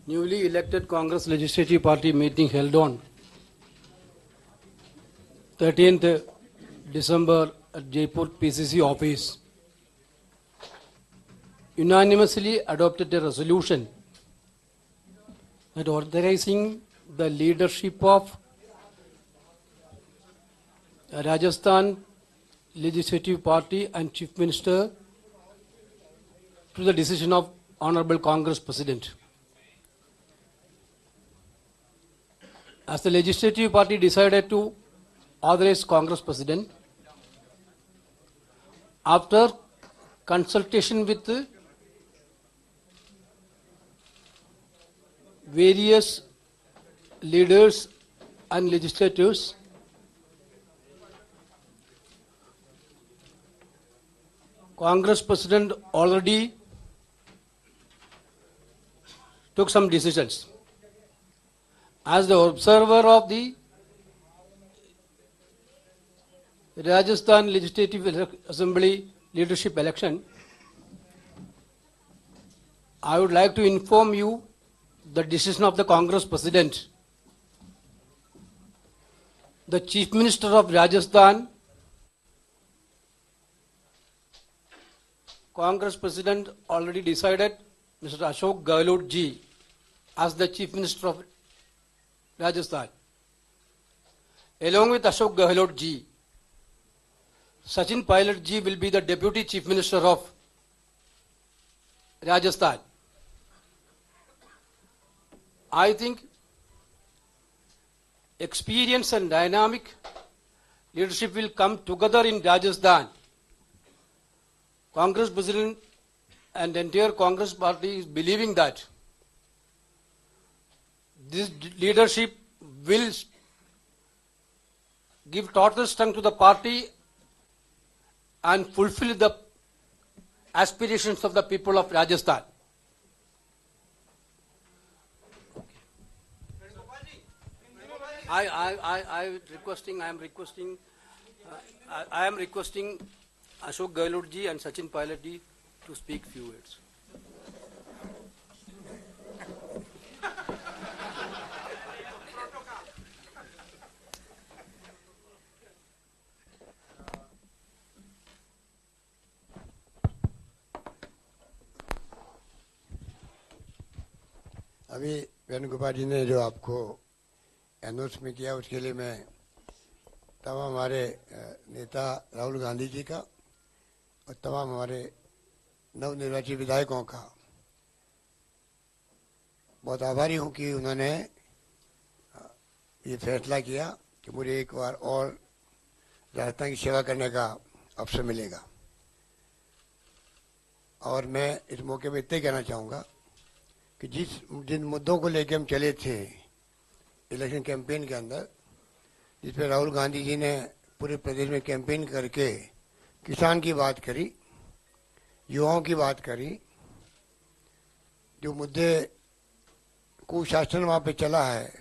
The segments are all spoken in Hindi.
Newly elected Congress Legislative Party meeting held on 13th December at Jaipur PCC office unanimously adopted a resolution that authorizing the leadership of Rajasthan Legislative Party and Chief Minister to the decision of Honorable Congress President. As the Legislative Party decided to authorize Congress President, after consultation with various leaders and legislators, Congress President already took some decisions. As the observer of the Rajasthan Legislative Assembly leadership election, I would like to inform you the decision of the Congress President. The Chief Minister of Rajasthan, Congress President already decided Mr. Ashok Gehlot ji as the Chief Minister of Rajasthan. Along with Ashok Gehlot ji, Sachin Pilot ji will be the Deputy Chief Minister of Rajasthan. I think experience and dynamic leadership will come together in Rajasthan. Congress President and entire Congress party is believing that this leadership will give total strength to the party and fulfill the aspirations of the people of Rajasthan. I am requesting Ashok Gehlot ji and Sachin Pilot ji to speak few words. अभी वेणुगोपाल जी ने जो आपको एनोस में किया उसके लिए मैं तमाम हमारे नेता राहुल गांधी जी का और तमाम हमारे नवनिर्वाचित विधायकों का बहुत आभारी हूं कि उन्होंने ये फैसला किया कि मुझे एक बार और राजस्थान की सेवा करने का अवसर मिलेगा। और मैं इस मौके पर इतना कहना चाहूँगा कि जिन मुद्दों को लेकर हम चले थे इलेक्शन कैंपेन के अंदर, जिस पर राहुल गांधी जी ने पूरे प्रदेश में कैंपेन करके किसान की बात करी, युवाओं की बात करी, जो मुद्दे कुशासन वहाँ पे चला है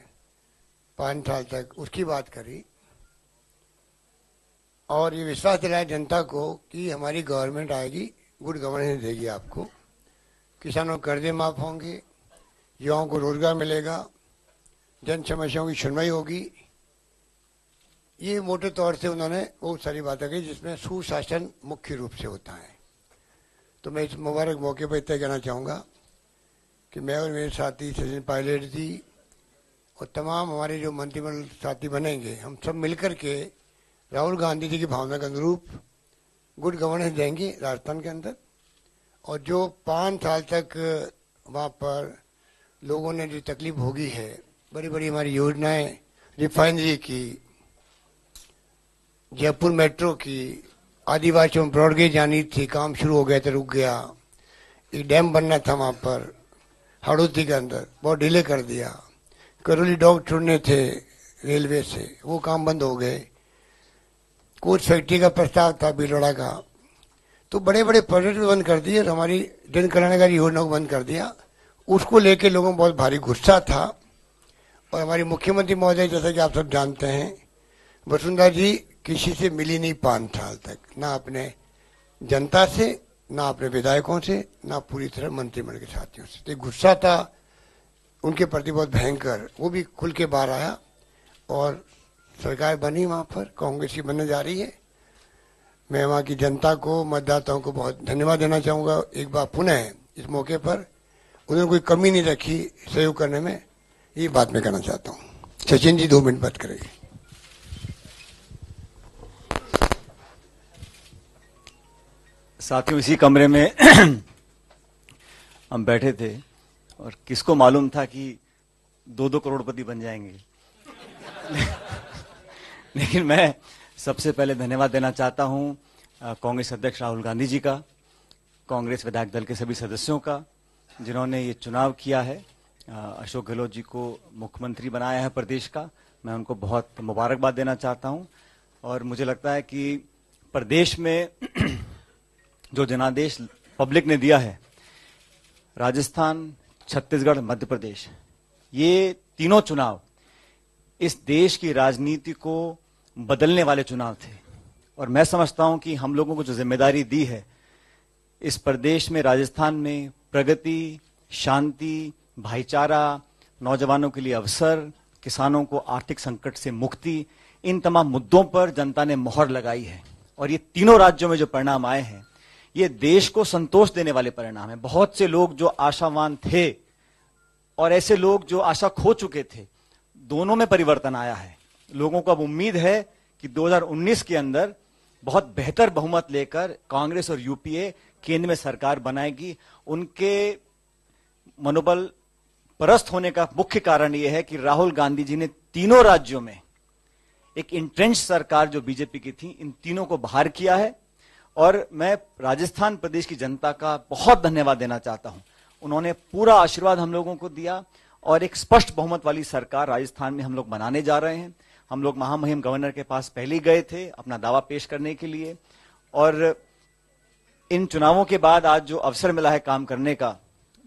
5 साल तक उसकी बात करी, और ये विश्वास दिलाया जनता को कि हमारी गवर्नमेंट आएगी, गुड गवर्नेंस देगी आपको, किसानों के कर्जे माफ होंगे, युवाओं को रोजगार मिलेगा, जन समस्याओं की सुनवाई होगी। ये मोटे तौर से उन्होंने बहुत सारी बातें कही जिसमें सुशासन मुख्य रूप से होता है। तो मैं इस मुबारक मौके पर इतना कहना चाहूँगा कि मैं और मेरे साथी सचिन पायलट जी और तमाम हमारे जो मंत्रिमंडल साथी बनेंगे, हम सब मिलकर के राहुल गांधी जी की भावना के अनुरूप गुड गवर्नेंस देंगे राजस्थान के अंदर। और जो 5 साल तक वहाँ पर लोगों ने जो तकलीफ भोगी है, बड़ी बड़ी हमारी योजनाएं, रिफाइनरी की, जयपुर मेट्रो की, आदिवासियों में ब्रॉडगेज जानी थी, काम शुरू हो गया था, रुक गया, एक डैम बनना था वहाँ पर हाड़ौती के अंदर, बहुत डिले कर दिया, करौली डॉग छोड़ने थे रेलवे से, वो काम बंद हो गए, कोच फैक्ट्री का प्रस्ताव था भीलवाड़ा का, तो बड़े बड़े प्रोजेक्ट बंद कर दिए, हमारी जन कल्याणकारी योजनाओं को बंद कर दिया। उसको लेके लोगों को बहुत भारी गुस्सा था। और हमारी मुख्यमंत्री महोदय, जैसा कि आप सब जानते हैं, वसुंधरा जी किसी से मिली नहीं 5 साल तक, ना अपने जनता से, ना अपने विधायकों से, ना पूरी तरह मंत्रिमंडल के साथियों से। तो गुस्सा था उनके प्रति बहुत भयंकर, वो भी खुल के बाहर आया और सरकार बनी वहाँ पर, कांग्रेस की बनने जा रही है। मैं वहाँ की जनता को, मतदाताओं को बहुत धन्यवाद देना चाहूँगा एक बार पुनः इस मौके पर। उन्होंने कोई कमी नहीं रखी सहयोग करने में, ये बात मैं कहना चाहता हूँ। सचिन जी 2 मिनट बात करेंगे। साथियों, इसी कमरे में हम बैठे थे और किसको मालूम था कि 2-2 करोड़पति बन जाएंगे। लेकिन मैं सबसे पहले धन्यवाद देना चाहता हूं कांग्रेस अध्यक्ष राहुल गांधी जी का, कांग्रेस विधायक दल के सभी सदस्यों का, जिन्होंने ये चुनाव किया है, अशोक गहलोत जी को मुख्यमंत्री बनाया है प्रदेश का। मैं उनको बहुत मुबारकबाद देना चाहता हूं। और मुझे लगता है कि प्रदेश में जो जनादेश पब्लिक ने दिया है, राजस्थान, छत्तीसगढ़, मध्य प्रदेश, ये तीनों चुनाव इस देश की राजनीति को बदलने वाले चुनाव थे। और मैं समझता हूं कि हम लोगों को जो जिम्मेदारी दी है, इस प्रदेश में, राजस्थान में प्रगति, शांति, भाईचारा, नौजवानों के लिए अवसर, किसानों को आर्थिक संकट से मुक्ति, इन तमाम मुद्दों पर जनता ने मोहर लगाई है। और ये तीनों राज्यों में जो परिणाम आए हैं, ये देश को संतोष देने वाले परिणाम हैं। बहुत से लोग जो आशावान थे और ऐसे लोग जो आशा खो चुके थे, दोनों में परिवर्तन आया है। लोगों को अब उम्मीद है कि 2019 के अंदर बहुत बेहतर बहुमत लेकर कांग्रेस और यूपीए केंद्र में सरकार बनाएगी। उनके मनोबल परस्त होने का मुख्य कारण यह है कि राहुल गांधी जी ने तीनों राज्यों में एक इंट्रेंच सरकार जो बीजेपी की थी, इन तीनों को बाहर किया है। और मैं राजस्थान प्रदेश की जनता का बहुत धन्यवाद देना चाहता हूं। उन्होंने पूरा आशीर्वाद हम लोगों को दिया और एक स्पष्ट बहुमत वाली सरकार राजस्थान में हम लोग बनाने जा रहे हैं। हम लोग महामहिम गवर्नर के पास पहले ही गए थे अपना दावा पेश करने के लिए। और इन चुनावों के बाद आज जो अवसर मिला है काम करने का,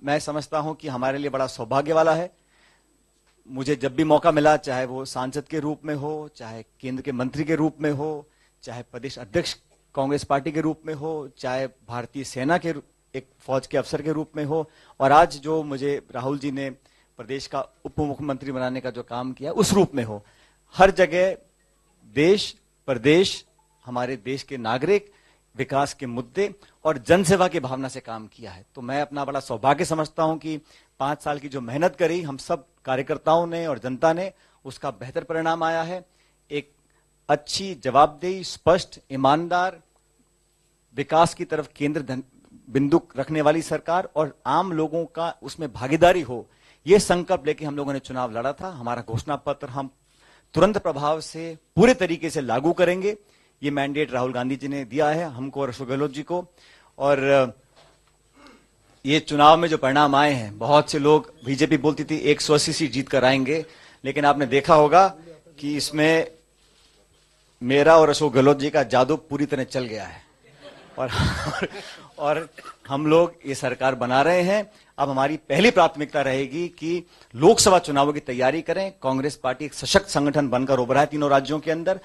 मैं समझता हूं कि हमारे लिए बड़ा सौभाग्य वाला है। मुझे जब भी मौका मिला, चाहे वो सांसद के रूप में हो, चाहे केंद्र के मंत्री के रूप में हो, चाहे प्रदेश अध्यक्ष कांग्रेस पार्टी के रूप में हो, चाहे भारतीय सेना के एक फौज के अफसर के रूप में हो, और आज जो मुझे राहुल जी ने प्रदेश का उप मुख्यमंत्री बनाने का जो काम किया उस रूप में हो, हर जगह देश, प्रदेश, हमारे देश के नागरिक, विकास के मुद्दे और जनसेवा की भावना से काम किया है। तो मैं अपना बड़ा सौभाग्य समझता हूं कि 5 साल की जो मेहनत करी हम सब कार्यकर्ताओं ने और जनता ने, उसका बेहतर परिणाम आया है। एक अच्छी, जवाबदेही, स्पष्ट, ईमानदार, विकास की तरफ केंद्र बिंदु रखने वाली सरकार और आम लोगों का उसमें भागीदारी हो, यह संकल्प लेके हम लोगों ने चुनाव लड़ा था। हमारा घोषणा पत्र हम तुरंत प्रभाव से पूरे तरीके से लागू करेंगे। ये मैंडेट राहुल गांधी जी ने दिया है हमको और अशोक गहलोत जी को। और ये चुनाव में जो परिणाम आए हैं, बहुत से लोग, बीजेपी बोलती थी 180 सीट जीत कर आएंगे, लेकिन आपने देखा होगा कि इसमें मेरा और अशोक गहलोत जी का जादू पूरी तरह चल गया है। और हम लोग ये सरकार बना रहे हैं। अब हमारी पहली प्राथमिकता रहेगी कि लोकसभा चुनावों की तैयारी करें। कांग्रेस पार्टी एक सशक्त संगठन बनकर उभरा है तीनों राज्यों के अंदर।